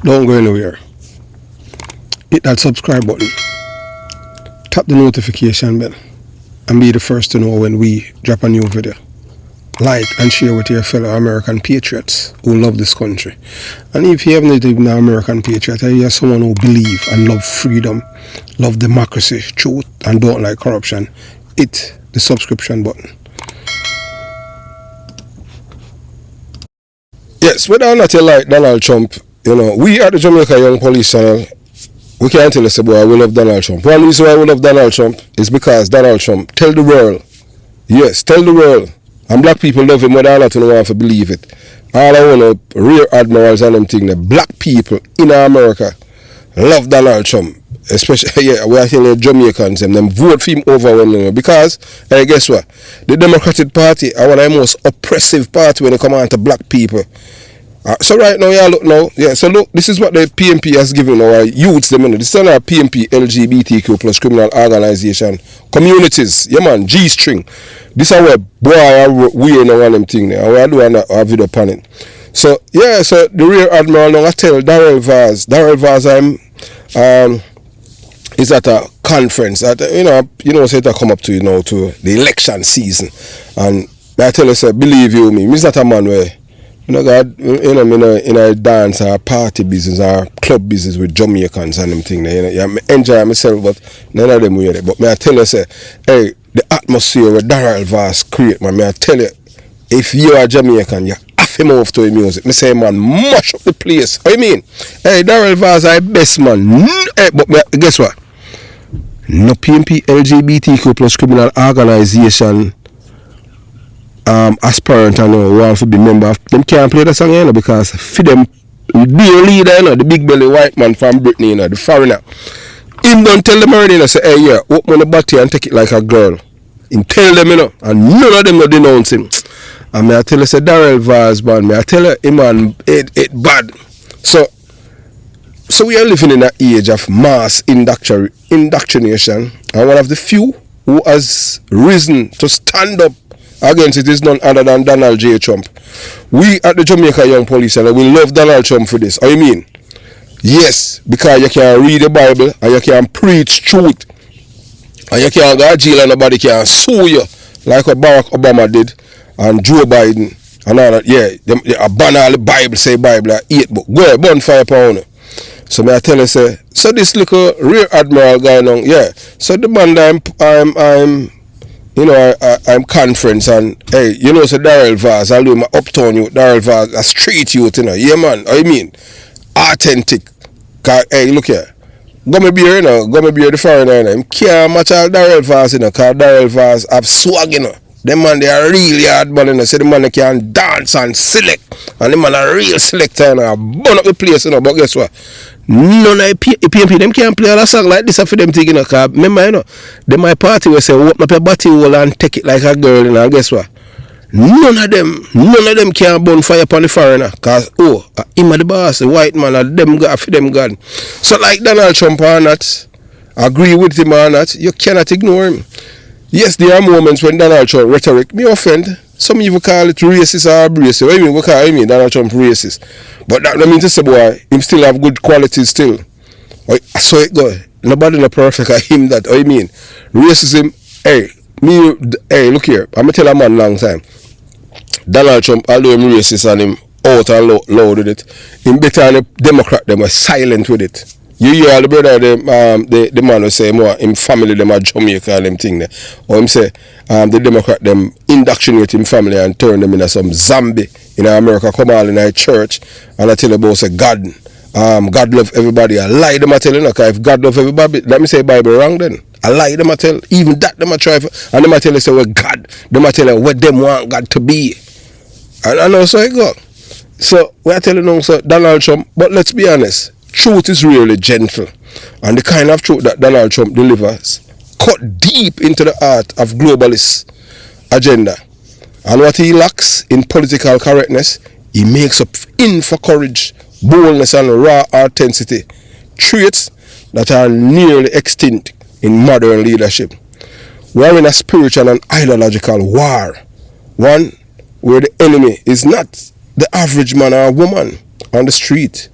Don't go anywhere. Hit that subscribe button. Tap the notification bell and be the first to know when we drop a new video. Like and share with your fellow American patriots who love this country. And if you haven't even an American patriot, you're someone who believe and love freedom, love democracy, truth, and don't like corruption, hit the subscription button. Yes, whether or not you like Donald Trump, we at the Jamaica Young Police Channel, we can't tell us about we love Donald Trump. One reason why we love Donald Trump is because Donald Trump tell the world, yes, tell the world, and black people love him whether or not you don't want to believe it. All I want to rear admirals and them thing, the black people in America love Donald Trump. Especially, we are telling the Jamaicans, them vote for him overwhelmingly because, guess what? The Democratic Party are one of the most oppressive party when it comes on to black people. So right now, so look, this is what the PMP has given our youths the money. This is our PMP LGBTQ plus criminal organization communities. Yeah man, G-string. This is where boy we know one of them thing there. We are doing a video upon it. So yeah, so the rear admiral now I tell Darrell Vaz is at a conference at so it come up to to the election season, and I tell us believe you me, me's not a man where God in a dance or party business or club business with Jamaicans and them thing there, I enjoy myself, but none of them wear it. But I tell you say, hey, the atmosphere where Darrell Vaz create, man, I tell you, if you are Jamaican, you have him off to the music. Me say, man, mash up the place. What you mean? Hey, Darrell Vaz is best man. Hey, but guess what? No PMP LGBTQ plus criminal organization aspirant and want to be member of them can't play the song because for them the leader the big belly white man from Britain the foreigner him don't tell them already say hey yeah open the body and take it like a girl him tell them and none of them no denounce him and I tell you say Darrell Vaz man I tell you him man it bad so we are living in an age of mass indoctrination, and one of the few who has risen to stand up against it is none other than Donald J. Trump. We at the Jamaica Young Police and we love Donald Trump for this. What you mean? Yes, because you can read the Bible and you can preach truth and you can't go to jail and nobody can sue you like what Barack Obama did and Joe Biden and all that. Yeah, they ban all the Bible, say Bible like 8 book. Go ahead, bonfire pound. So may I tell you say, so this little rear admiral guy now, yeah. So the man I'm conference and hey, so Darrell Vaz, I'll do my uptown youth, Darrell Vaz, a street youth, yeah man, I mean, authentic. Cause hey, look here, go me beer, the foreigner, him can't match all Darrell Vaz, cause Darrell Vaz have swag, Them man, they are really hard man, so the man they can dance and select, and the man are real selector, and burn up the place, but guess what? None of PMP, them can't play a song like this for them thing, cause remember, them my party will say, open up your body hole and take it like a girl, and guess what? None of them can burn fire upon the foreigner, cause him are the boss, the white man, and them got for them God. So like Donald Trump or not, agree with him or not, you cannot ignore him. Yes, there are moments when Donald Trump rhetoric may offend. Some even call it racist or abrasive. What do you mean Donald Trump racist? But that don't mean to say, boy, him still have good qualities still. So it go. Nobody no perfect at him that. What you mean? Racism, hey, look here. I'm going to tell a man long time. Donald Trump, although him racist and him out and loud with it, him better than the Democrat, them were silent with it. You hear all the brother, the man will say more, him family, them are Jamaica and them thing there. Or him say, the Democrat, them indoctrinate him family and turn them into some zombie in America, come all in a church, and I tell you about say God love everybody. I lie them I tell you, because if God love everybody, let me say Bible wrong then. I lie them I tell, even that them I try for, and them I tell you say, well God, them I tell you what them want God to be. And I know so it go. So, we are telling you, so Donald Trump, but let's be honest, truth is really gentle, and the kind of truth that Donald Trump delivers cut deep into the heart of globalist agenda, and what he lacks in political correctness he makes up in for courage, boldness and raw authenticity, traits that are nearly extinct in modern leadership. We are in a spiritual and ideological war, one where the enemy is not the average man or woman on the street.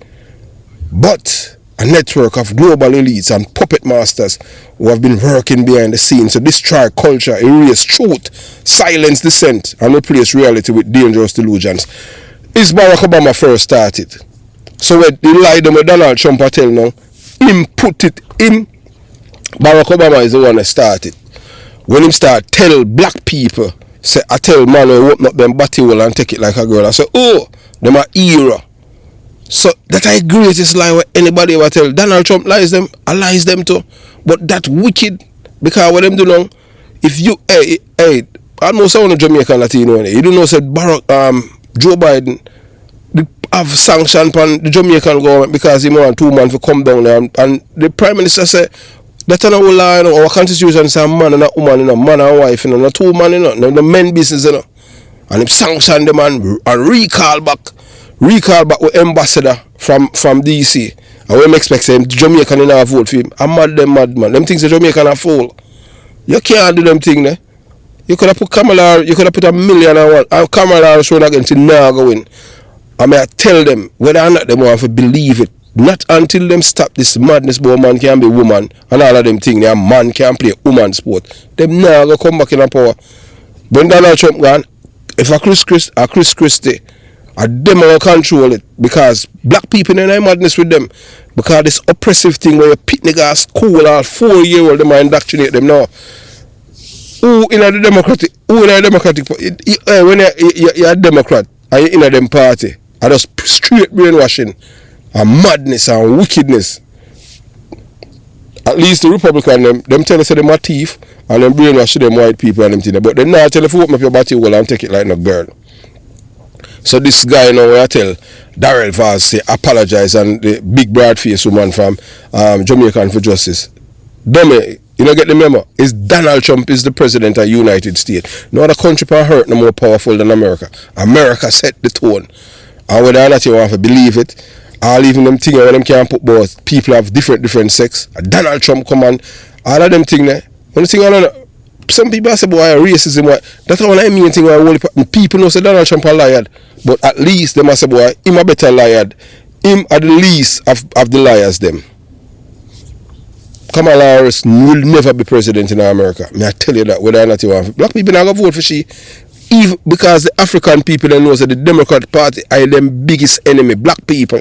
but a network of global elites and puppet masters who have been working behind the scenes to destroy culture, erase truth, silence dissent, and replace reality with dangerous delusions. Is Barack Obama first started. So when they lie them with Donald Trump, I tell now, him put it in. Barack Obama is the one that started. When him start tell black people, say, I tell man who open up them body hole and take it like a girl, I say, oh, them are era. So that I greatest lie what anybody ever tell. Donald Trump lies them, I lies them too. But that wicked, because what them do now, if you, hey, I know someone Jamaican Latino, you don't know, said Barack, Joe Biden, have sanctioned upon the Jamaican government because he want 2 months to come down there, and the Prime Minister said, that's not our law, our constitution says a man and a woman, man and wife, not 2 man, the men business, and he sanctioned them and recall back with ambassador from DC. And we expect him Jamaican in our vote for him. I'm mad man. Them things the Jamaican are fool. You can't do them things there. You could have put Kamala, you could have put $1 million and one, and Kamala shown against now going. I may tell them whether or not they want to believe it. Not until them stop this madness, but man can be woman and all of them things. A man can play woman sport. Them now go come back in a power. When Donald Trump gone, if a Chris Christie, them will control it, because black people in a madness with them, because this oppressive thing where you pit niggas school all 4-year-old them and indoctrinate them now. Who in a democratic when you're a Democrat and you're in a them party, I just straight brainwashing and madness and wickedness. At least the Republican them tell us that them are thief and them brainwash them white people and them thing. But then now tell if you open up your body hole and take it like no girl. So this guy now I tell Darrell Vaz say apologize, and the big broad face woman from Jamaican for Justice. Them you know get the memo. Is Donald Trump is the president of the United States. No other country can hurt no more powerful than America. America set the tone. And whether or not you want to believe it, all even them things where them can put both people have different sex. Donald Trump come on, all of them things there. When you think some people say boy racism, that's one of the main thing why people know say Donald Trump a liar. But at least they must say boy, him a better liar. Him are the least of the liars them. Kamala Harris will never be president in America. May I tell you that, whether or not you want. Black people not going to vote for she. Even because the African people they know that the Democrat Party are them biggest enemy, black people.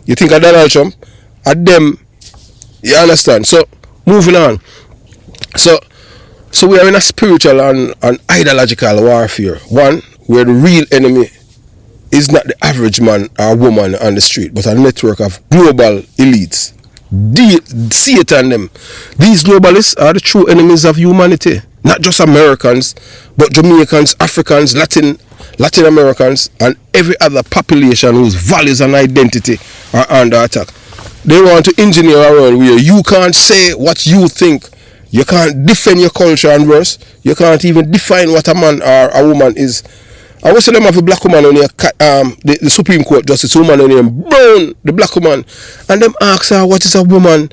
You think of Donald Trump? At them, you understand? So, moving on. So we are in a spiritual and ideological warfare. One, where the real enemy is not the average man or woman on the street, but a network of global elites. Satan them. These globalists are the true enemies of humanity. Not just Americans, but Jamaicans, Africans, Latin Americans, and every other population whose values and identity are under attack. They want to engineer a world where you can't say what you think. You can't defend your culture and verse. You can't even define what a man or a woman is. I was them have a black woman on the Supreme Court Justice woman on him brown the black woman, and them ask her what is a woman.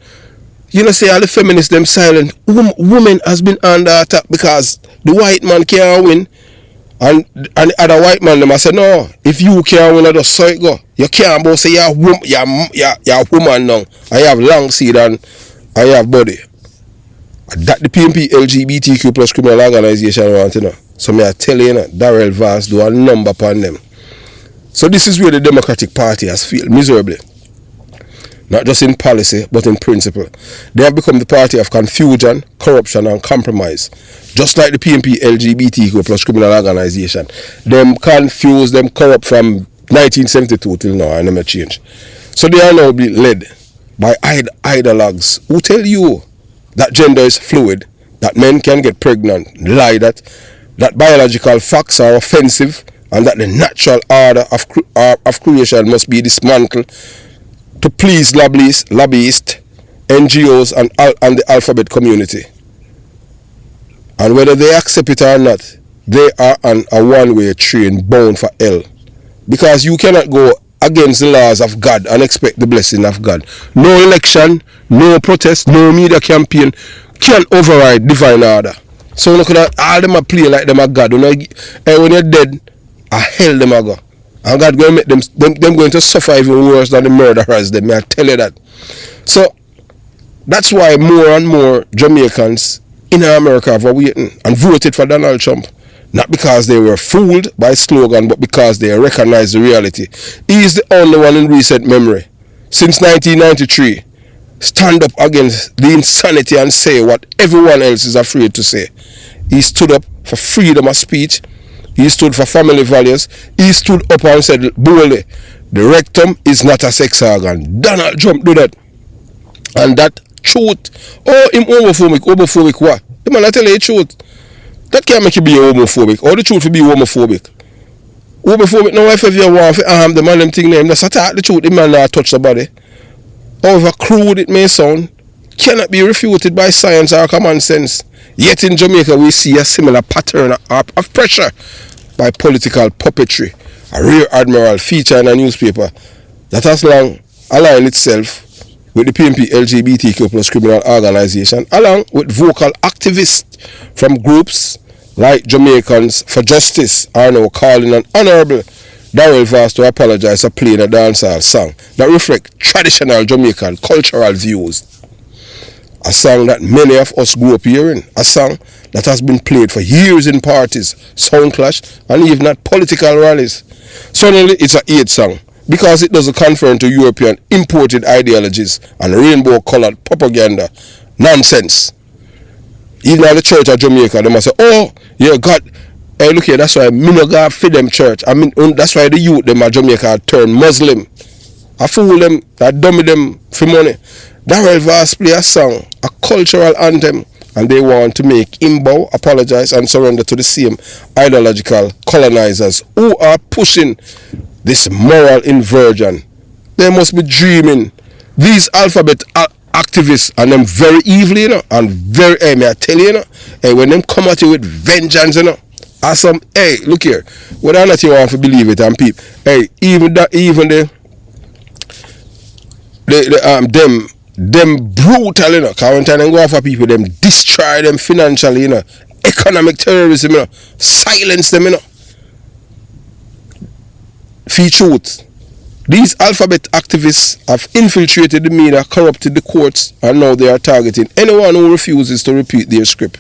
You know, say all the feminists them silent. Woman has been under attack because the white man can't win, and the other white man them I say no. If you can't win, I just saw it go. You can't both say you're a woman now. I have long seed and I have body. That the PNP LGBTQ plus criminal organization want to know. So may I tell you, Darrell Vaz do a number upon them. So this is where the Democratic Party has failed miserably. Not just in policy, but in principle. They have become the party of confusion, corruption, and compromise. Just like the PNP LGBTQ plus criminal organization. Them confused, them corrupt from 1972 till now, and never change. So they are now being led by ideologues who tell you that gender is fluid, that men can get pregnant, lie that biological facts are offensive, and that the natural order of creation must be dismantled to please lobbyists, NGOs, and the alphabet community. And whether they accept it or not, they are on a one-way train bound for hell. Because you cannot go against the laws of God and expect the blessing of God. No election, no protest, no media campaign can override divine order. So look at all them a play like them a God. When you're dead, a hell them a go. And God going to make them going to suffer even worse than the murderers. Them, I tell you that. So that's why more and more Jamaicans in America have waiting and voted for Donald Trump. Not because they were fooled by slogan, but because they recognize the reality. He is the only one in recent memory, since 1993, stand up against the insanity and say what everyone else is afraid to say. He stood up for freedom of speech. He stood for family values. He stood up and said boldly, the rectum is not a sex organ. Donald Trump do that. And that truth. Oh, him homophobic what? The man I tell you the truth. That can't make you be homophobic. Or the truth to be homophobic. Homophobic now if you want to harm the man them thing name. That's attack the truth. The man not touch the body. However crude it may sound, cannot be refuted by science or common sense. Yet in Jamaica we see a similar pattern of pressure by political puppetry. A rear admiral feature in a newspaper that has long aligned itself with the PNP LGBTQ plus criminal organization, along with vocal activists from groups like Jamaicans for Justice are now calling on Honorable Darrell Vaz to apologize for playing a dancehall song that reflects traditional Jamaican cultural views. A song that many of us grew up hearing. A song that has been played for years in parties, sound clash, and even at political rallies. Suddenly it's a hate song because it doesn't conform to European imported ideologies and rainbow-colored propaganda. Nonsense. Even at the church of Jamaica, they must say, oh, yeah, God, hey, look here, that's why me no go feed them church. I mean, that's why the youth them at Jamaica turn Muslim. I fool them, I dummy them for money. Darrell Vaz play a song, a cultural anthem, and they want to make him bow, apologize, and surrender to the same ideological colonizers who are pushing this moral inversion. They must be dreaming. These alphabet activists, and them very evil, you know, and very, hey, may I tell you, you know, hey, when them come at you with vengeance, you know, or some, hey, look here, whether or not you want to believe it, and people, hey, even them brutal, you know, because when time them go after people, them destroy them financially, you know, economic terrorism, you know, silence them, you know, for truth. These alphabet activists have infiltrated the media, corrupted the courts, and now they are targeting anyone who refuses to repeat their script.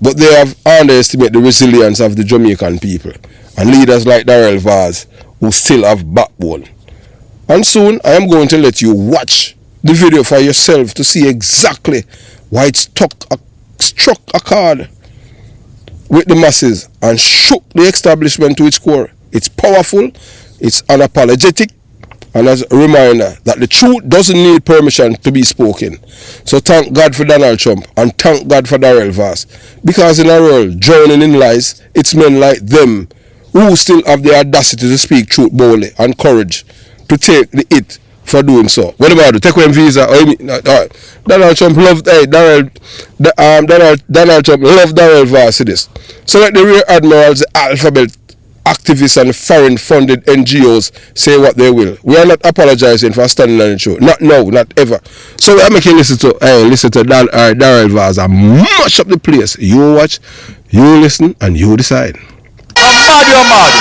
But they have underestimated the resilience of the Jamaican people and leaders like Darrell Vaz who still have backbone. And soon I am going to let you watch the video for yourself to see exactly why it struck a chord with the masses and shook the establishment to its core. It's powerful, it's unapologetic, and as a reminder that the truth doesn't need permission to be spoken. So thank God for Donald Trump and thank God for Darrell Vaz. Because in a world drowning in lies, it's men like them who still have the audacity to speak truth boldly and courage to take the hit for doing so. What about it? Take one visa. Donald Trump loved Donald Trump loved Darrell Vaz to this. So like the rear admirals, the alphabet activists and foreign funded NGOs say what they will. We are not apologizing for standing on the truth. Not now, not ever. So we are making listen to Darrell Vaz and mash up the place. You watch, you listen, and you decide. I'm mad.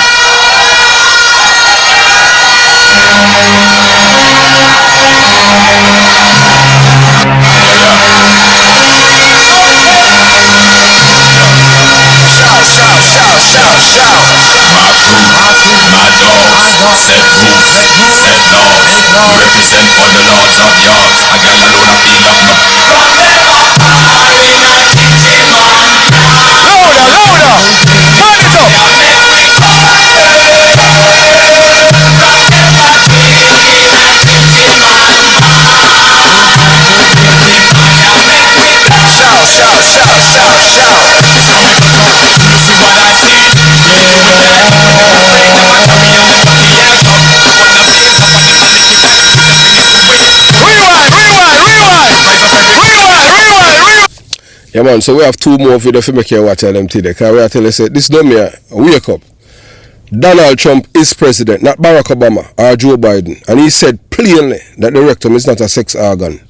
My dogs, set rules, set laws, represent for the lords of yards. I got a load of feel up my Yeah man, so we have two more videos for make you watch them today. Because we are telling you, say, this don't mean wake up. Donald Trump is president, not Barack Obama or Joe Biden. And he said plainly that the rectum is not a sex organ.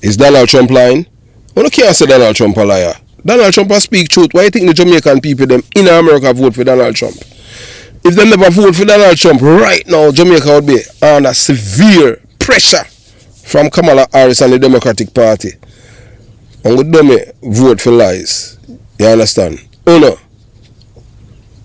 Is Donald Trump lying? We can't say Donald Trump a liar. Donald Trump speak truth. Why do you think the Jamaican people them in America vote for Donald Trump? if they never vote for Donald Trump right now, Jamaica would be under severe pressure from Kamala Harris and the Democratic Party. And we don't vote for lies. You understand? Oh no.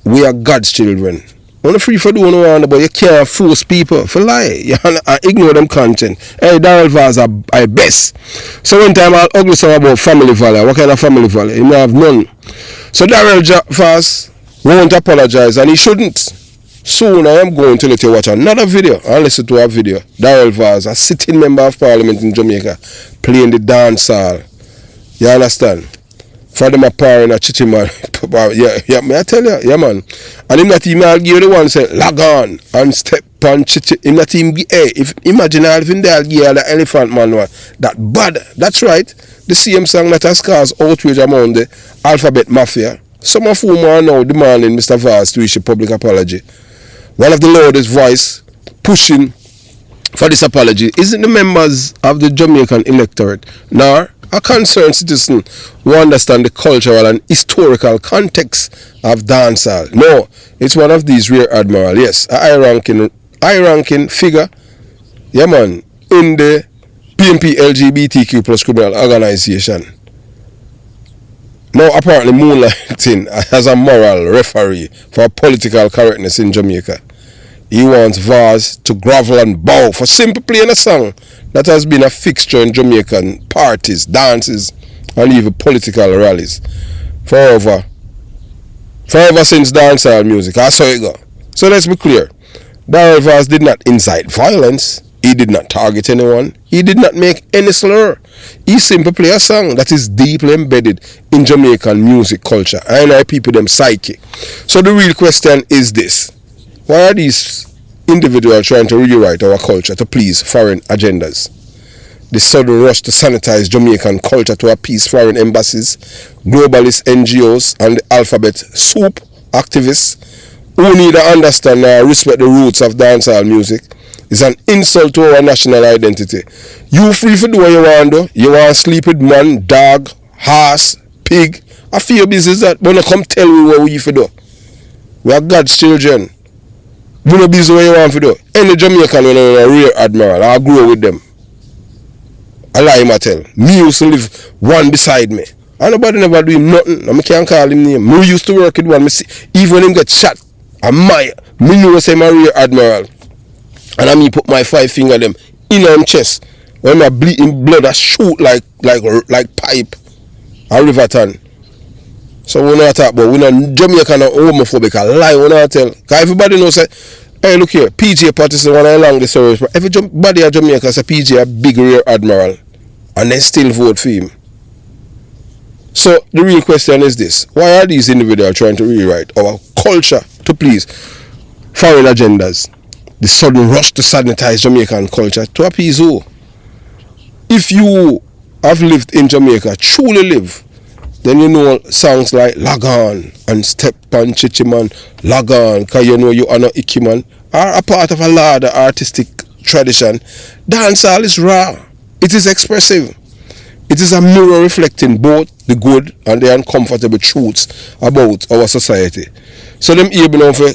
We are God's children. We're not free for doing what you want, but you can't force people for lie. You ignore them content. Hey, Daryl Vaz are best. So one time I'll ugly song about family value. What kind of family value? You may have none. So Daryl Vaz won't apologize, and he shouldn't. Soon I am going to let you watch another video and listen to a video. Daryl Vaz, a sitting member of parliament in Jamaica, playing the dance hall. You understand? For them a power in a chichi man. Yeah, may I tell you? Yeah, man. And him that team I'll give you the one say, log on and step on chichi. Him that team, hey, if imagine all of him there, I'll give you the elephant man one. That bad. That's right. The same song that has caused outrage among the alphabet mafia. Some of whom are now demanding Mr. Vaz to issue public apology. One of the loudest voice pushing for this apology isn't the members of the Jamaican electorate, nor a concerned citizen who understand the cultural and historical context of dancehall. No, it's one of these rear admiral, yes, a high-ranking figure, yeah man, in the PMP LGBTQ plus criminal organization. Now apparently moonlighting as a moral referee for political correctness in Jamaica. He wants Vaz to grovel and bow for simply playing a song that has been a fixture in Jamaican parties, dances, and even political rallies forever since dancehall music. I saw it go. So let's be clear. Daryl Vaz did not incite violence. He did not target anyone. He did not make any slur. He simply played a song that is deeply embedded in Jamaican music culture and our people them psyche. So the real question is this. Why are these individuals trying to rewrite our culture to please foreign agendas? The sudden rush to sanitize Jamaican culture to appease foreign embassies, globalist NGOs, and the alphabet soup activists who neither understand nor respect the roots of dancehall music is an insult to our national identity. You free for do what you want to do. You want to sleep with man, dog, horse, pig. I feel business that, but not come tell me what we for do. We are God's children. We no busy what you want to do. Any Jamaican when I'm a real admiral, I grow with them. I lie him I tell. Me used to live one beside me. And nobody never do him nothing. I can't call him name. Me used to work with one. Me see, even when him get shot, me know say I'm a real admiral. And I me put my 5 finger them in him chest. When my bleeding blood I shoot like pipe. A riverton. So we not talk about we not Jamaican or homophobic. I lie when I tell. Cause everybody knows say, hey look here, PJ Patterson one along the service. Everybody at Jamaica say PJ a big rear admiral. And they still vote for him. So the real question is this. Why are these individuals trying to rewrite our culture to please foreign agendas? The sudden rush to sanitize Jamaican culture to appease who? If you have lived in Jamaica, truly live, then you know songs like Log On and Step on Chichi Man, Log On, cause you know you are not Icky Man, are a part of a larger artistic tradition. Dancehall is raw. It is expressive. It is a mirror reflecting both the good and the uncomfortable truths about our society. So them able now for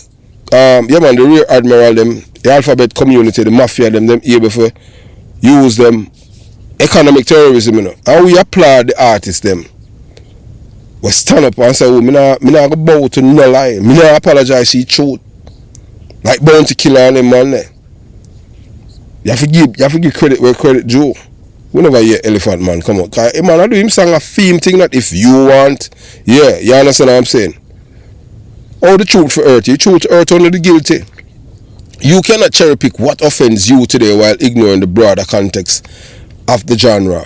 the rear admiral them, the alphabet community, the mafia them able for use them economic terrorism, you know. And we applaud the artists them. We stand up and say, oh, me not go bow to no lie. Me not apologize to the truth. Like Bounty Killer and them man there. You have to give credit where credit due. We never hear Elephant Man come out. Cause man I do him song a theme thing that if you want, yeah, you understand what I'm saying? Oh, the truth for earth. You truth earth under the guilty. You cannot cherry pick what offends you today while ignoring the broader context of the genre.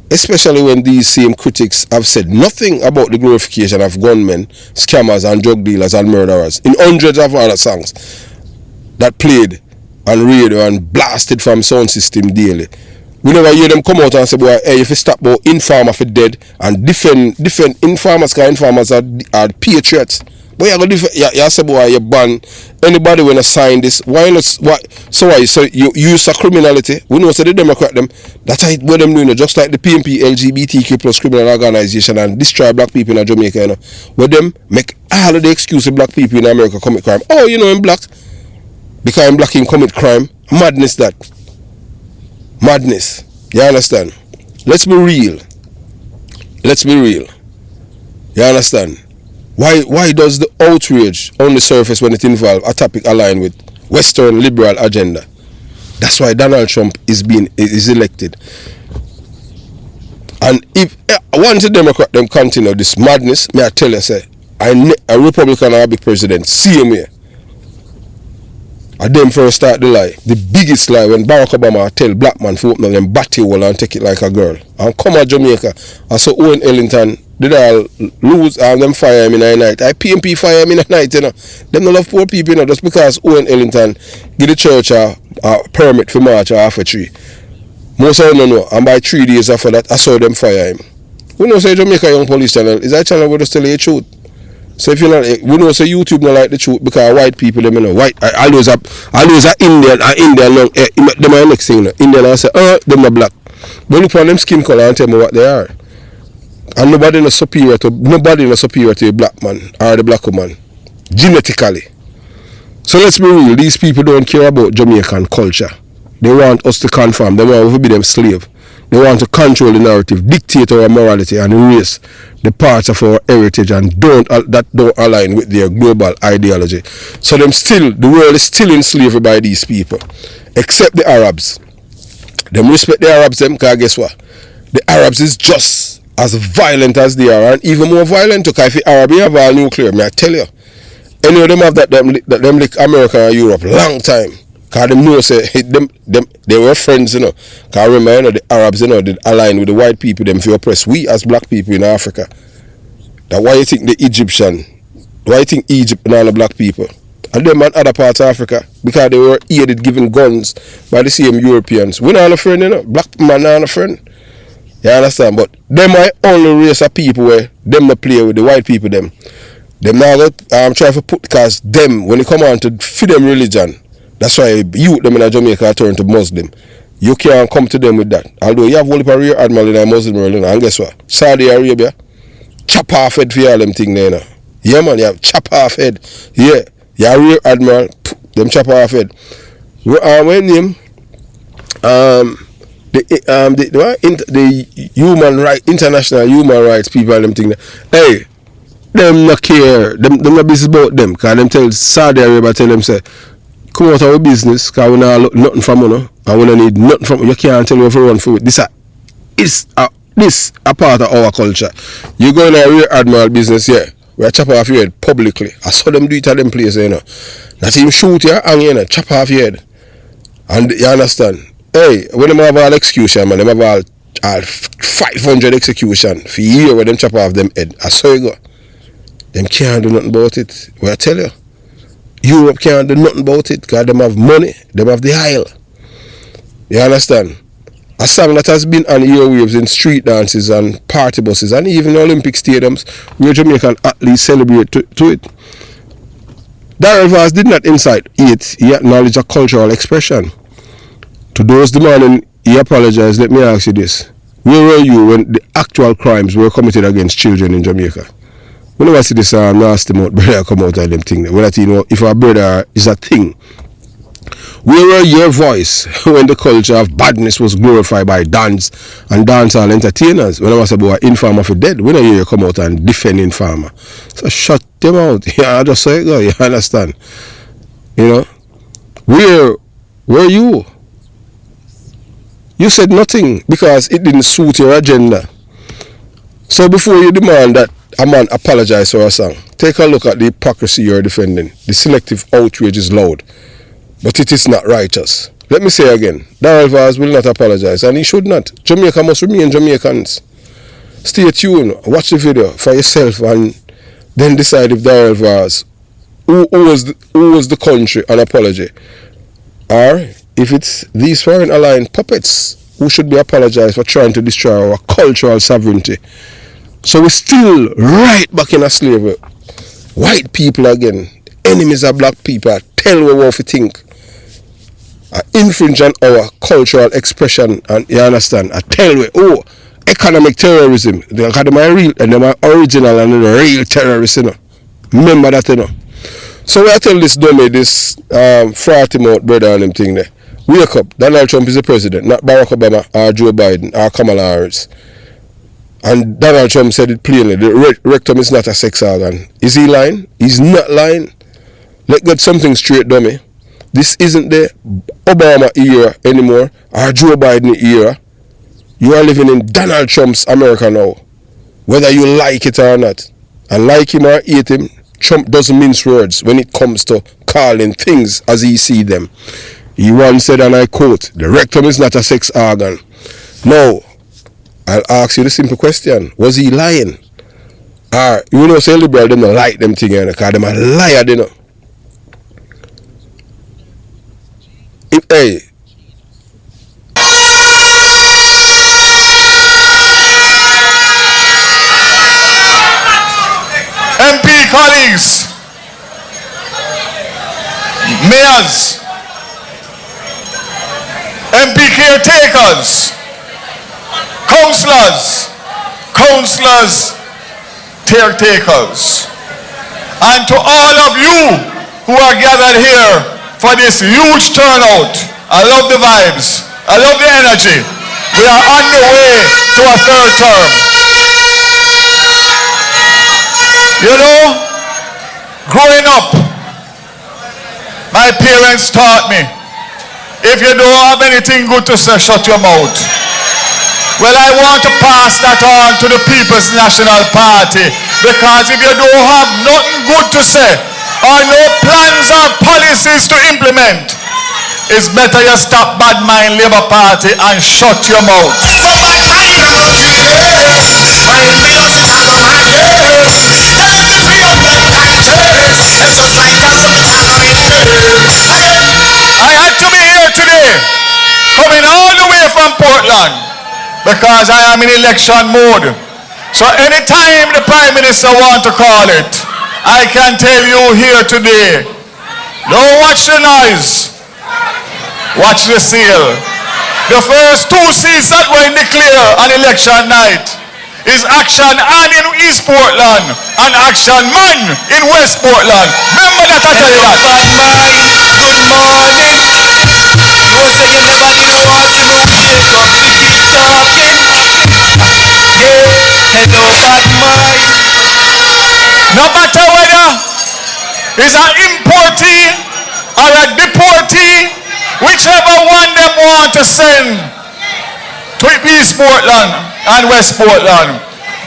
Especially when these same critics have said nothing about the glorification of gunmen, scammers and drug dealers and murderers in hundreds of other songs that played on radio and blasted from sound system daily. We never hear them come out and say, boy, hey, if you stop about informer for dead and defend informers, because informers are patriots. But you say, boy, you ban anybody when I sign this. Why not? Why? So why? So you use a criminality. We know, so the Democrat them, that's what them doing, just like the PMP, LGBTQ plus criminal organization and destroy black people in Jamaica, you know. Where them make all of the excuse of black people in America commit crime. Oh, you know, I'm black. Because I'm black, him commit crime. Madness that. Madness. You understand? Let's be real. Let's be real. You understand? Why does the outrage only surface when it involves a topic aligned with Western liberal agenda? That's why Donald Trump is elected. And if once the Democrat them continue this madness, may I tell you, say, a Republican or a big president, see him here. And them first start the lie. The biggest lie when Barack Obama tell black man to open up them batty wall and take it like a girl. And come at Jamaica. And so Owen Ellington did all lose and them fire him in the night. I PMP fire him in the night, you know. Them don't love poor people, you know, just because Owen Ellington give the church a permit for march or half a tree. Most of them know. And by 3 days after that, I saw them fire him. We know say Jamaica Young Police Channel is a channel where they tell you the truth. So if you not, we know say YouTube not like the truth because white people them, you know, white I always a Indian long them are next thing, you know. Indian I say, them are black. But look on them skin color and tell me what they are. And nobody is superior to a black man or the black woman. Genetically. So let's be real, these people don't care about Jamaican culture. They want us to conform, they want us to be them slave. They want to control the narrative, dictate our morality and erase the parts of our heritage and don't align with their global ideology. So the world is still enslaved by these people. Except the Arabs. Them respect the Arabs them, because guess what? The Arabs is just as violent as they are and even more violent. Because if the Arab have all nuclear, may I tell you, any of them have them like America and Europe long time. Because them know say they were friends, you know. Because remember, you know, the Arabs, you know, they align with the white people them for oppress we as black people in Africa. That's why you think why you think Egypt and all the black people? And them and other parts of Africa, because they were aided, given guns by the same Europeans. We're not a friend, you know. Black man not a friend. You understand? But them are only race of people where them not play with the white people them. Them now try to put, because them, when they come on to feed them religion, that's why youth them in Jamaica turn to Muslim. You can't come to them with that. Although you have one rear admiral in a Muslim world, you know, and guess what? Saudi Arabia, chop off head for all them thing there, you know. Yeah man, you have chop off head. Yeah. You rear admiral, them chop off head. When name the international human rights people and them thing there. Hey, them not care. Them not business about them. Cause them tell Saudi Arabia, tell them say, come out of our business, cause we not look nothing from you, and we don't need nothing from you. You can't tell me if you run for it. This a part of our culture. You go in a rear admiral business, yeah. We chop off your head publicly. I saw them do it at them places, you know. Not even shoot you and you know, chop off your head. And you understand? Hey, when them have all execution, man, them have all 500 execution for year when them chop off them head. I saw you go. Them can't do nothing about it. Well, I tell you. Europe can't do nothing about it because them have money, them have the oil. You understand? A song that has been on airwaves in street dances and party buses and even Olympic stadiums where Jamaican athletes celebrate to it. Darrell Vaz did not incite it, he acknowledged a cultural expression. To those demanding he apologized, let me ask you this. Where were you when the actual crimes were committed against children in Jamaica? We never see this nasty mouth brother come out of them thing. When you know, if a brother is a thing, where were your voice when the culture of badness was glorified by dance and dancehall entertainers? When I was about Informer for dead, we don't hear you come out and defend Informer. So shut them out. Yeah, I just say it go. You understand? You know, where were you? You said nothing because it didn't suit your agenda. So before you demand that a man apologize for a song, take a look at the hypocrisy you're defending. The selective outrage is loud, but it is not righteous. Let me say again, Darrell Vaz will not apologize, and he should not. Jamaica must remain Jamaicans. Stay tuned, watch the video for yourself, and then decide if Darrell Vaz owes the country an apology, or if it's these foreign aligned puppets who should be apologized for trying to destroy our cultural sovereignty. So we're still right back in a slavery. White people again, enemies of black people, tell we what we think. I infringe on our cultural expression, and you understand? I tell we, oh, economic terrorism. Because them are real, and them are original and real terrorists, you know. Remember that, you know. So I tell this dummy, this frothy mouth brother and them thing there. Wake up, Donald Trump is the president, not Barack Obama or Joe Biden or Kamala Harris. And Donald Trump said it plainly, the rectum is not a sex organ. Is he lying? He's not lying. Let's get something straight, dummy. This isn't the Obama era anymore or Joe Biden era. You are living in Donald Trump's America now. Whether you like it or not. And like him or hate him, Trump doesn't mince words when it comes to calling things as he sees them. He once said, and I quote, the rectum is not a sex organ. Now, I'll ask you the simple question. Was he lying? Or, you know, say liberal, them don't like them things, because them a liar, you know. If, hey, MP colleagues, mayors, MP caretakers, councillors, caretakers, and to all of you who are gathered here for this huge turnout. I love the vibes. I love the energy. We are on the way to a third term. You know, growing up, my parents taught me, if you don't have anything good to say, shut your mouth. Well, I want to pass that on to the People's National Party, because if you don't have nothing good to say, or no plans or policies to implement, it's better you stop bad mind Labour Party and shut your mouth. I had to be here today, coming all the way from Portland, because I am in election mode. So anytime the Prime Minister wants to call it, I can tell you here today, don't watch the noise, watch the seal. The first 2 seats that were in the clear on election night is Action and in East Portland and Action Man in West Portland. Remember that I tell you that. Bad mind, good morning. You say you never did want to know wake up to keep talking. Yeah, hello bad mind. No matter whether it's an importee or a deportee, whichever one them want to send to East Portland and West Portland,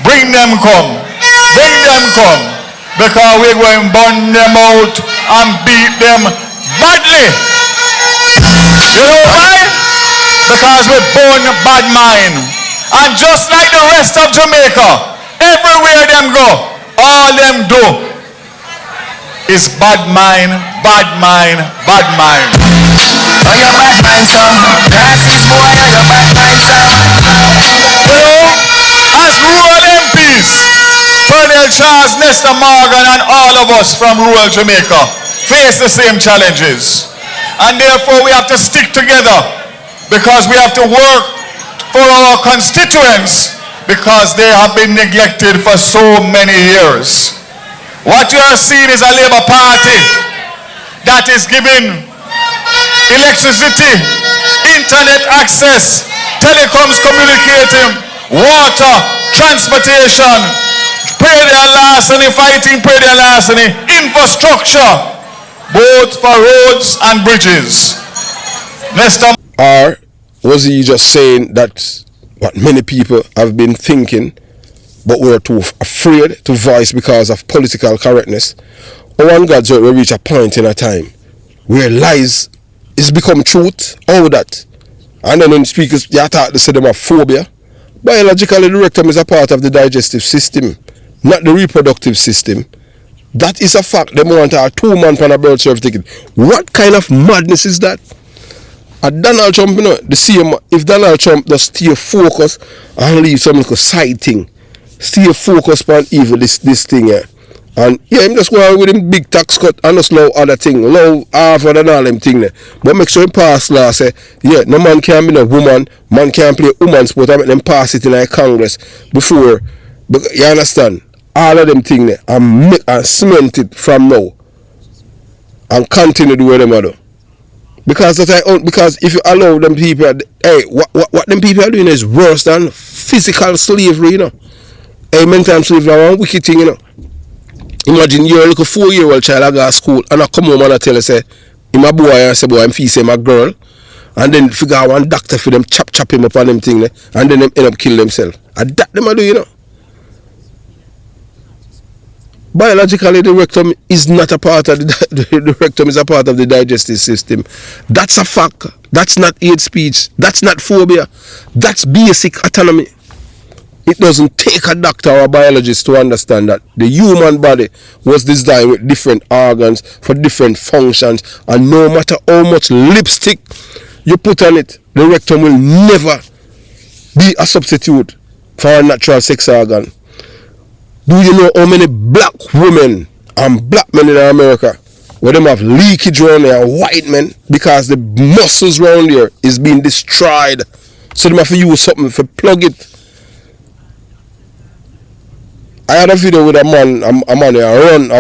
bring them come, because we're going to burn them out and beat them badly. You know why? Because we burn bad mind. And just like the rest of Jamaica, everywhere them go, all them do is bad mind, bad mind, bad mind. Oh, your bad mind, son. Racist boy, oh, your bad mind, son. You know, as rural MPs, Colonel Charles, Nestor Morgan, and all of us from rural Jamaica face the same challenges. And therefore we have to stick together, because we have to work for our constituents, because they have been neglected for so many years. What you are seeing is a Labour Party that is giving electricity, internet access, telecoms communicating, water, transportation, fighting larceny, infrastructure, both for roads and bridges. Or was he just saying that what many people have been thinking, but were too afraid to voice because of political correctness? Or on God's word, we reach a point in a time where lies is become truth. How that? And then when speakers, you thought they said them have phobia. Biologically, the rectum is a part of the digestive system, not the reproductive system. That is a fact. They want a 2 month on a birth certificate. What kind of madness is that? Donald Trump, you know, the same. If Donald Trump does stay focused and leave some little side thing, stay focused on evil, this thing here, And yeah, him just go on with him big tax cut and just allow other thing, allow Harvard and all them thing there. But make sure him pass law say, yeah, no man can be no woman, man can play woman sport and make them pass it in a Congress before. But you understand? All of them thing there and cement it from now and continue to do what them do. Because if you allow them people, hey, what them people are doing is worse than physical slavery, you know. Hey, mental slavery is one wicked thing, you know. Imagine you're like a 4-year-old child I go to school and I come home and I tell you say, I'm a boy and say boy I'm feeling my girl, and then figure out one doctor for them chop him up on them thing and then them end up kill themselves. And that them I do, you know. Biologically the rectum is not a part of the rectum is a part of the digestive system. That's a fact. That's not hate speech. That's not phobia. That's basic autonomy. It doesn't take a doctor or a biologist to understand that the human body was designed with different organs for different functions, and no matter how much lipstick you put on it, the rectum will never be a substitute for a natural sex organ. Do you know how many black women and black men in America where them have leakage around there and white men because the muscles around there is being destroyed, so they have to use something to plug it? I had a video with a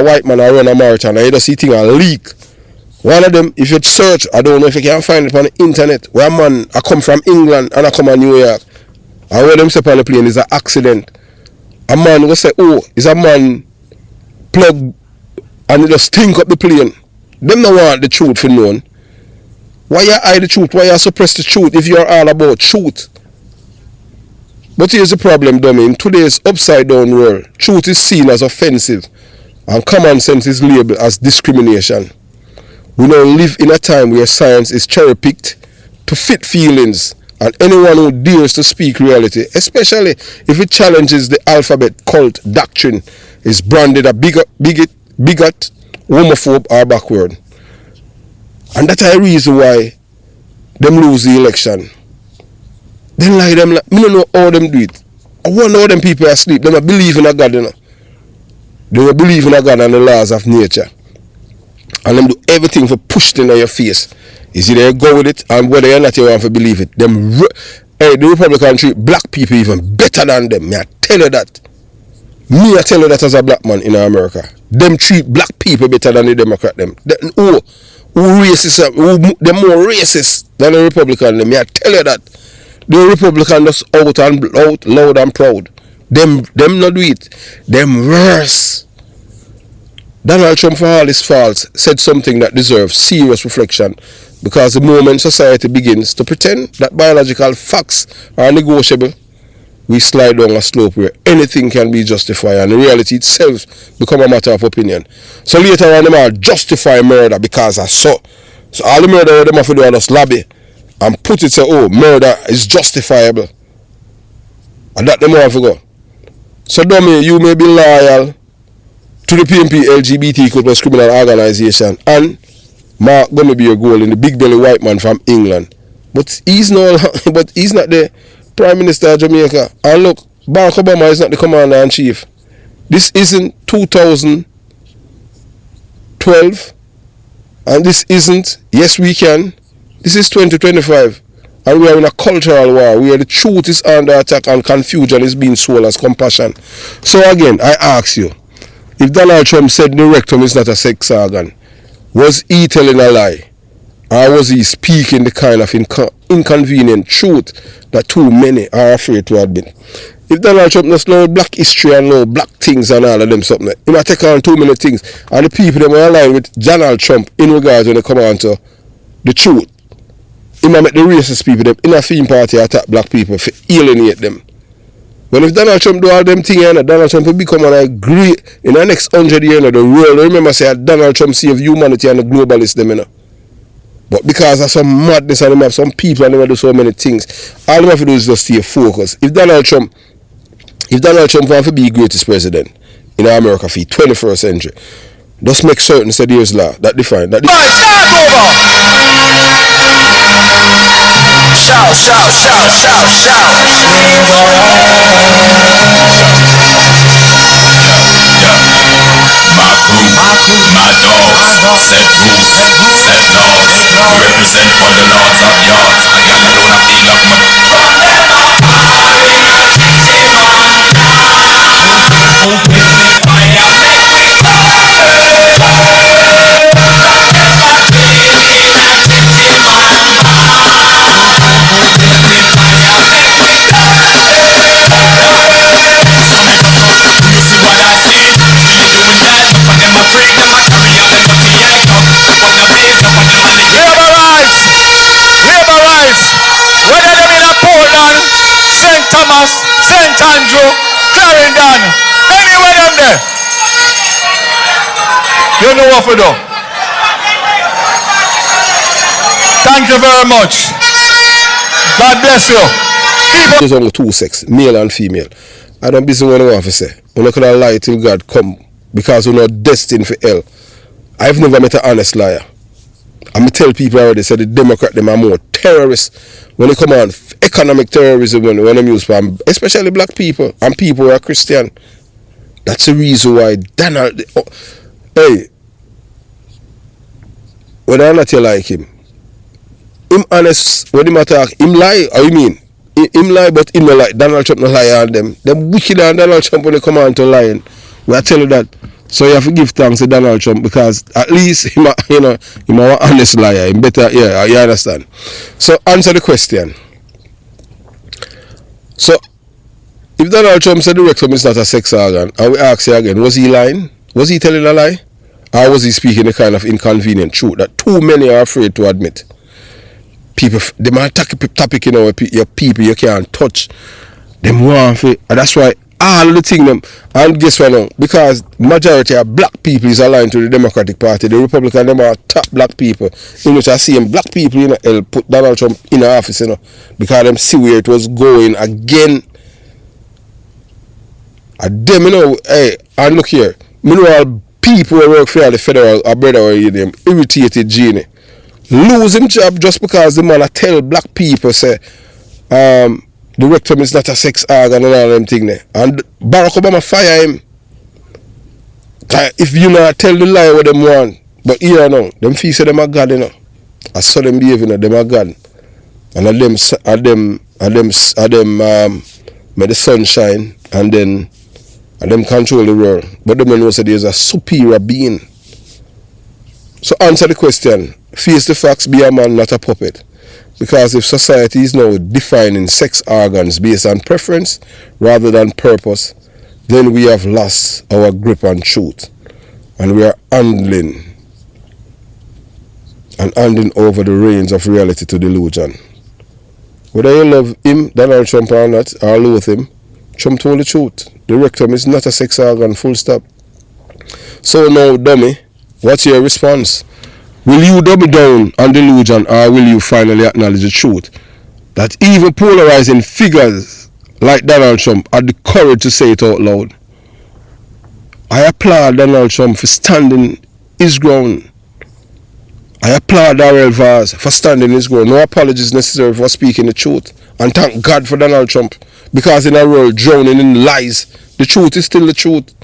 white man run a marathon, and you just see thing a leak. One of them, if you search, I don't know if you can find it on the internet, where a man, I come from England and I come to New York, and where them step on the plane is an accident. A man will say, oh, is a man plug and it just stink up the plane. Them don't want the truth for known. Why you hide the truth? Why you suppress the truth if you're all about truth? But here's the problem, dummy. In today's upside down world, truth is seen as offensive and common sense is labeled as discrimination. We now live in a time where science is cherry picked to fit feelings, and anyone who dares to speak reality, especially if it challenges the alphabet cult doctrine, is branded a bigot, homophobe, or backward. And that's a reason why them lose the election. Then lie them like, me don't know how them do it. I wonder how them people are asleep. They don't believe in a God, you know. They don't believe in a God and the laws of nature. And them do everything for push it in your face. Is either you go with it, and whether you're not, you want to believe it. The Republican treat black people even better than them. Me I tell you that. Me I tell you that as a black man in America. Them treat black people better than the Democrat them. Who racist? They're more racist than the Republican them. Me I tell you that. The Republican just out loud and proud. Them not do it. Them worse. Donald Trump, for all his faults, said something that deserves serious reflection, because the moment society begins to pretend that biological facts are negotiable, we slide down a slope where anything can be justified and the reality itself become a matter of opinion. So later on, them are justify murder because I saw. So all the murder them have to do is just lobby and put it say, oh, murder is justifiable. And that them have to go. So dummy, you may be loyal to the PNP LGBTQ plus criminal organization, and Mark gonna be your goal in the big belly white man from England. But he's not the Prime Minister of Jamaica. And look, Barack Obama is not the Commander-in-Chief. This isn't 2012, and this isn't Yes We Can. This is 2025, and we are in a cultural war where the truth is under attack and confusion is being sold as compassion. So again, I ask you, if Donald Trump said the rectum is not a sex organ, was he telling a lie? Or was he speaking the kind of inconvenient truth that too many are afraid to admit? If Donald Trump does know black history and know black things and all of them something, he might take on too many things. And the people that were aligned with Donald Trump in regards when they come on to the truth, he might make the racist people them in a theme party attack black people for alienate them. When if Donald Trump do all them things, Donald Trump will become a great, in the next 100 years, the world, remember say Donald Trump save humanity and the globalists them, But because of some madness and them have some people and them do so many things, all them have to do is just stay focused. If Donald Trump wants to be the greatest president in America for the 21st century, just make certain that there's law that define that. Shout, shout, shout, shout, shout. Mad dogs, set rules, set laws. We represent for the lords of yards. A gal alone a feel up my. From them a party, a chichi man down. With the fire make we burn. From them a dream in a chichi man down. With the fire make we burn. So make us up, do you see what I see? See you doing that, some of them a freak, them a carry on them dirty egg up. But the base, some of them a lick. Labor rights, whether them in a Portland, St. Thomas, St. Andrew, Clarendon, anywhere them there. You know what to do. Thank you very much. God bless you. There's only two sex, male and female. I don't busy what I want to say. We're not gonna lie till God come because we're not destined for hell. I've never met an honest liar. And I tell people already, say the Democrat them are more terrorists when they come on economic terrorism when they use for especially black people and people who are Christian. That's the reason why Donald hey, whether or not you like him honest when him attack, him lie, or you mean? Him lie, but him no like Donald Trump no lie on them. Them wicked on Donald Trump when they come on to lying. We tell you that. So you have to give thanks to Donald Trump because at least him him an honest liar. Him better, yeah, you understand. So answer the question. So if Donald Trump said the rectum is not a sex organ, and we ask you again, was he lying? Was he telling a lie? Or was he speaking a kind of inconvenient truth that too many are afraid to admit? People, they might attack a topic, you know, your people you can't touch. Them want it, and that's why all the thing them. And guess what now? Because majority of black people is aligned to the Democratic Party. The Republican them are top black people. In which I see them black people, you know, put Donald Trump in office, you know, because them see where it was going again. And them, you know, hey, and look here, you know all people who work for the federal or brother or them irritated Genie. Lose him job just because the man tell black people say the rectum is not a sex organ and all them thing there. And Barack Obama fire him. If you not tell the lie what them want, but here now, them feel say them are God, you know. I saw them behave, you know, them are God. And them make the sun shine and them control the world. But them don't know say there's a superior being. So answer the question. Face the facts, be a man, not a puppet. Because if society is now defining sex organs based on preference rather than purpose, then we have lost our grip on truth. And we are handing over the reins of reality to delusion. Whether you love him, Donald Trump, or not, or loathe him, Trump told the truth. The rectum is not a sex organ, full stop. So now, dummy, what's your response? Will you double down on delusion, or will you finally acknowledge the truth? That even polarizing figures like Donald Trump had the courage to say it out loud. I applaud Donald Trump for standing his ground. I applaud Darrell Vaz for standing his ground. No apologies necessary for speaking the truth. And thank God for Donald Trump. Because in a world drowning in lies, the truth is still the truth.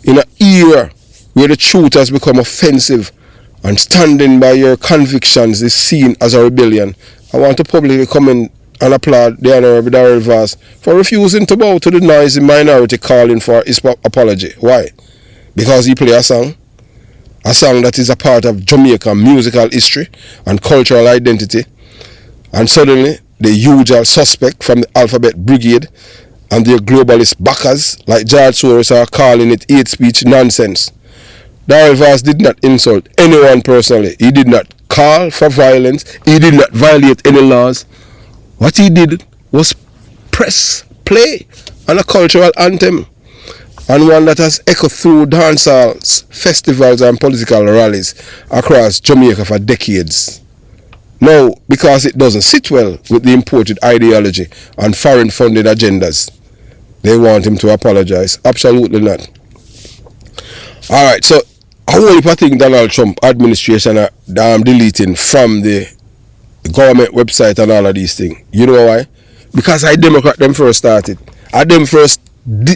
In an era where the truth has become offensive, and standing by your convictions is seen as a rebellion, I want to publicly comment and applaud the Honorable Darrell Vaz for refusing to bow to the noisy minority calling for his apology. Why? Because he played a song that is a part of Jamaican musical history and cultural identity, and suddenly the usual suspect from the Alphabet Brigade and their globalist backers like George Soros are calling it hate speech nonsense. Darrell Vaz did not insult anyone personally. He did not call for violence. He did not violate any laws. What he did was press play on a cultural anthem, and one that has echoed through dance halls, festivals and political rallies across Jamaica for decades. Now, because it doesn't sit well with the imported ideology and foreign funded agendas, they want him to apologize. Absolutely not. Alright, so a whole heap of things Donald Trump administration are deleting from the government website and all of these things. You know why? Because I Democrat them first started. I them first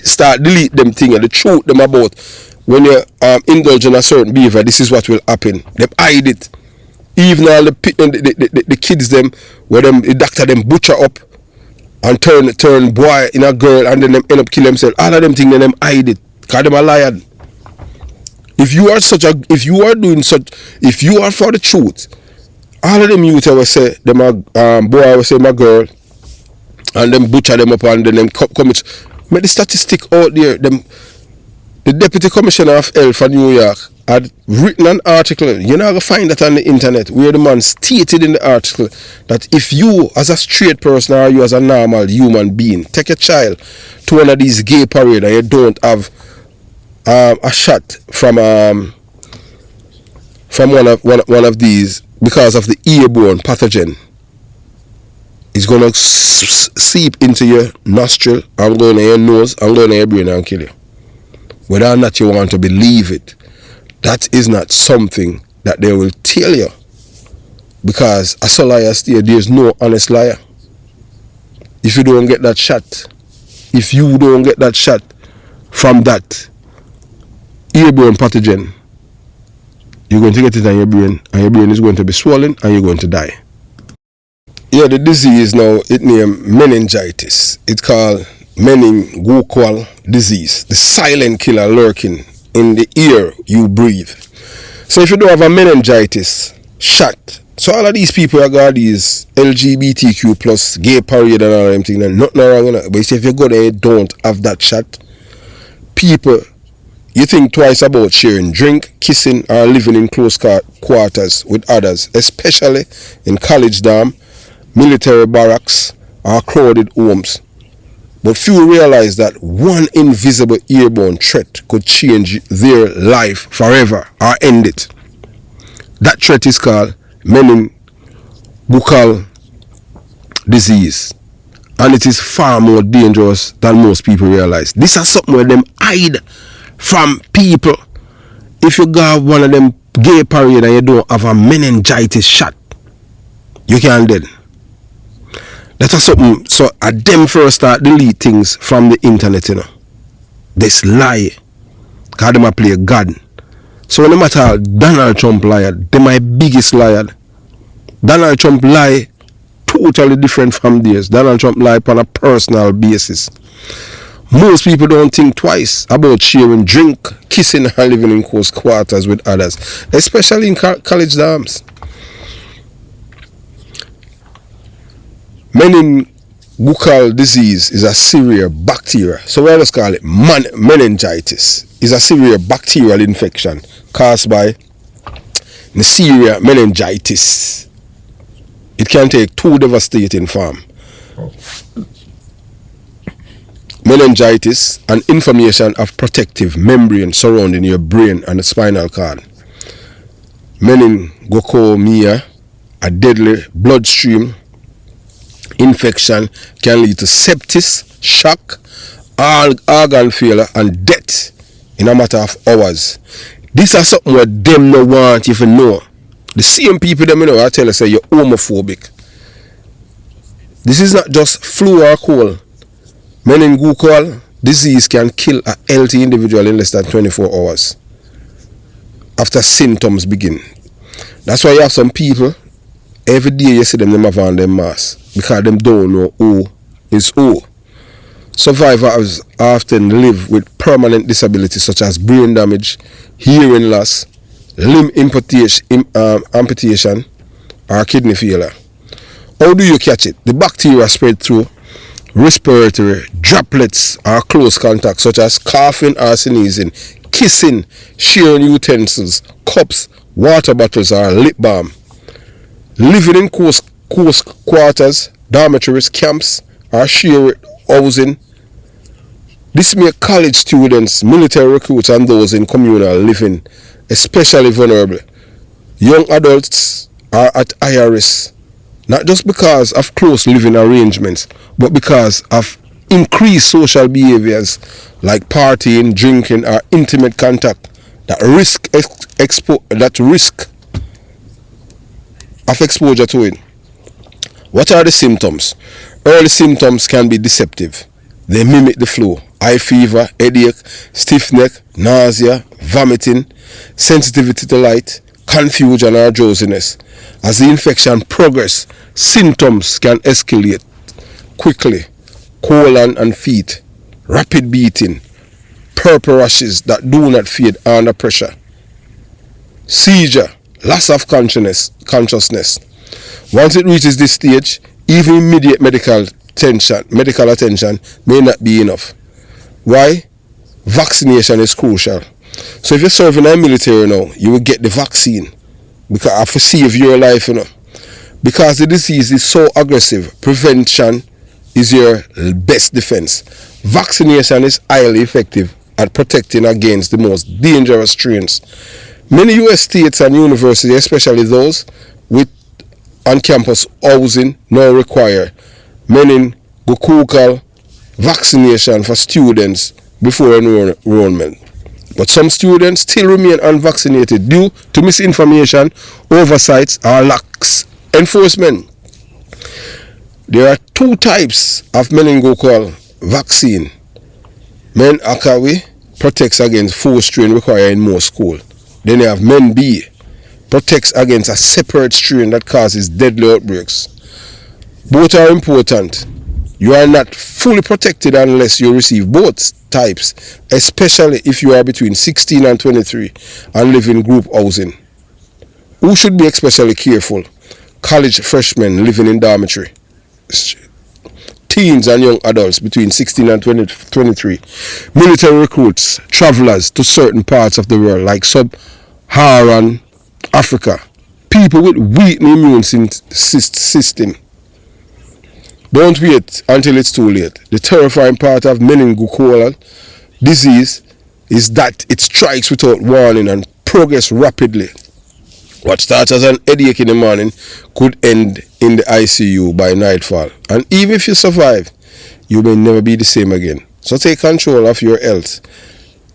start delete them things and the truth them about when you indulge in a certain behavior, this is what will happen. Them hide it. Even all the kids them, where them the doctor them butcher up and turn boy in a girl, and then them end up kill themselves. All of them things, then them hide it. Cause them a liar. If you are for the truth, all of them youth I will say them a boy I will say my girl, and them butcher them up and then them commit. Make the statistic out there. Them the Deputy Commissioner of Health for New York had written an article. You're not gonna find that on the internet, where the man stated in the article that if you as a straight person or you as a normal human being take a child to one of these gay parades and you don't have a shot from one of these because of the airborne pathogen, it's gonna seep into your nostril and go in your nose and go in your brain and kill you. Whether or not you want to believe it, that is not something that they will tell you, because as a liar still, there's no honest liar. If you don't get that shot, from that airborne pathogen, you're going to get it on your brain, and your brain is going to be swollen and you're going to die. Yeah, the disease now, it named meningitis. It's called meningococcal disease, the silent killer lurking in the air you breathe. So if you don't have a meningitis shot, so all of these people are got these LGBTQ plus gay parade and all them things, and nothing wrong with it. But if you go there and don't have that shot, people, you think twice about sharing drink, kissing, or living in close quarters with others, especially in college dorm, military barracks, or crowded homes. But few realize that one invisible airborne threat could change their life forever or end it. That threat is called meningococcal disease, and it is far more dangerous than most people realize. This is something where them hide from people. If you got one of them gay parade and you don't have a meningitis shot, you can't dead. That's something. So at them first start delete things from the internet, you know. This lie, cause them a play God. So no matter how Donald Trump lied, they my biggest liar. Donald Trump lie totally different from theirs. Donald Trump lie on a personal basis. Most people don't think twice about sharing drink, kissing, and living in close quarters with others, especially in college dorms. Meningococcal disease is a severe bacteria. So we just call it meningitis. It's a severe bacterial infection caused by Neisseria meningitis. It can take two devastating forms. Meningitis, an inflammation of protective membrane surrounding your brain and the spinal cord. Meningococemia, a deadly bloodstream infection, can lead to sepsis, shock, organ failure, and death in a matter of hours. This is something where them no want you to know. The same people them know I tell you say you're homophobic. This is not just flu or cold. Meningococcal disease can kill a healthy individual in less than 24 hours after symptoms begin. That's why you have some people, every day you see them have on their mask, because them don't know who is who. Survivors often live with permanent disabilities such as brain damage, hearing loss, limb amputation, or kidney failure. How do you catch it? The bacteria spread through respiratory droplets or close contact, such as coughing or sneezing, kissing, sharing utensils, cups, water bottles, or lip balm. Living in close quarters, dormitories, camps, or shared housing. This makes college students, military recruits, and those in communal living especially vulnerable. Young adults are at higher risk, not just because of close living arrangements, but because of increased social behaviors like partying, drinking, or intimate contact that risk of exposure to it. What are the symptoms? Early symptoms can be deceptive. They mimic the flu, high fever, headache, stiff neck, nausea, vomiting, sensitivity to light, confusion or drowsiness. As the infection progresses, symptoms can escalate quickly. Colon and feet, rapid beating, purple rashes that do not fade under pressure, seizure, loss of consciousness. Once it reaches this stage, even immediate medical attention may not be enough. Why? Vaccination is crucial. So if you're serving in the military now, you will get the vaccine because I foresee your life, because the disease is so aggressive. Prevention is your best defense. Vaccination is highly effective at protecting against the most dangerous strains. Many US states and universities, especially those with on-campus housing, now require meningococcal vaccination for students before enrollment. But some students still remain unvaccinated due to misinformation, oversights, or lax enforcement. There are two types of meningococcal vaccine. Men-A protects against 4 strain required in most schools. Then you have Men-B, protects against a separate strain that causes deadly outbreaks. Both are important. You are not fully protected unless you receive both types, especially if you are between 16 and 23 and live in group housing. Who should be especially careful? College freshmen living in dormitory, teens and young adults between 16 and 23, military recruits, travelers to certain parts of the world like sub-Saharan Africa, people with weak immune system. Don't wait until it's too late. The terrifying part of meningococcal disease is that it strikes without warning and progress rapidly. What starts as an headache in the morning could end in the ICU by nightfall. And even if you survive, you may never be the same again. So take control of your health.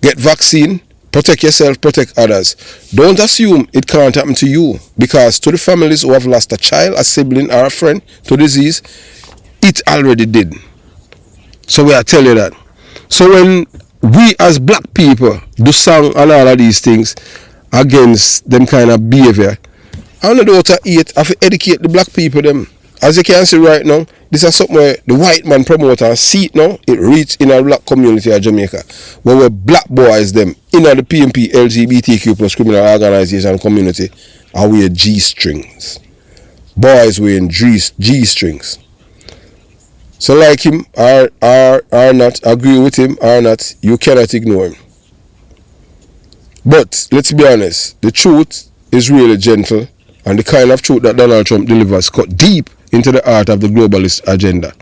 Get vaccine, protect yourself, protect others. Don't assume it can't happen to you, because to the families who have lost a child, a sibling, or a friend to disease, it already did. So we are telling you that. So when we as black people do song and all of these things against them kind of behavior, I don't know what to eat. I have to educate the black people them. As you can see right now, this is something where the white man promoter and see it now, it reach in a black community of Jamaica, where we black boys them in the PMP LGBTQ plus criminal organization community are wearing G-strings. Boys wearing G-strings. So like him or not, agree with him or not, you cannot ignore him. But let's be honest, the truth is really gentle, and the kind of truth that Donald Trump delivers cut deep into the heart of the globalist agenda.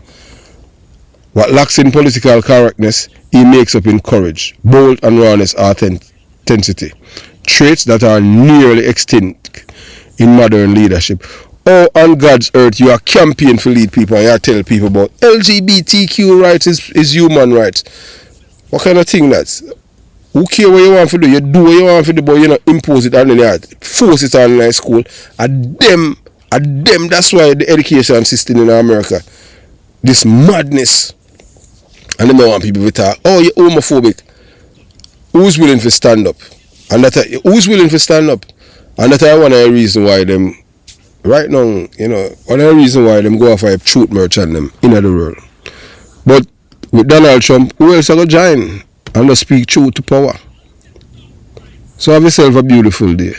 What lacks in political correctness, he makes up in courage, bold and honest authenticity, traits that are nearly extinct in modern leadership. Oh, on God's earth, you are campaigning to lead people and you are telling people about LGBTQ rights is human rights. What kind of thing that's? Who care what you want to do? You do what you want to do, but you not impose it on any force it on in school. At them, that's why the education system in America, this madness. And then they want people to talk, oh, you're homophobic. Who's willing to stand up? And who's willing to stand up? And that's one of the reasons why them, right now, one of the reasons why them go off a truth merchant them in the world. But with Donald Trump, who else are going to join and just speak truth to power? So have yourself a beautiful day.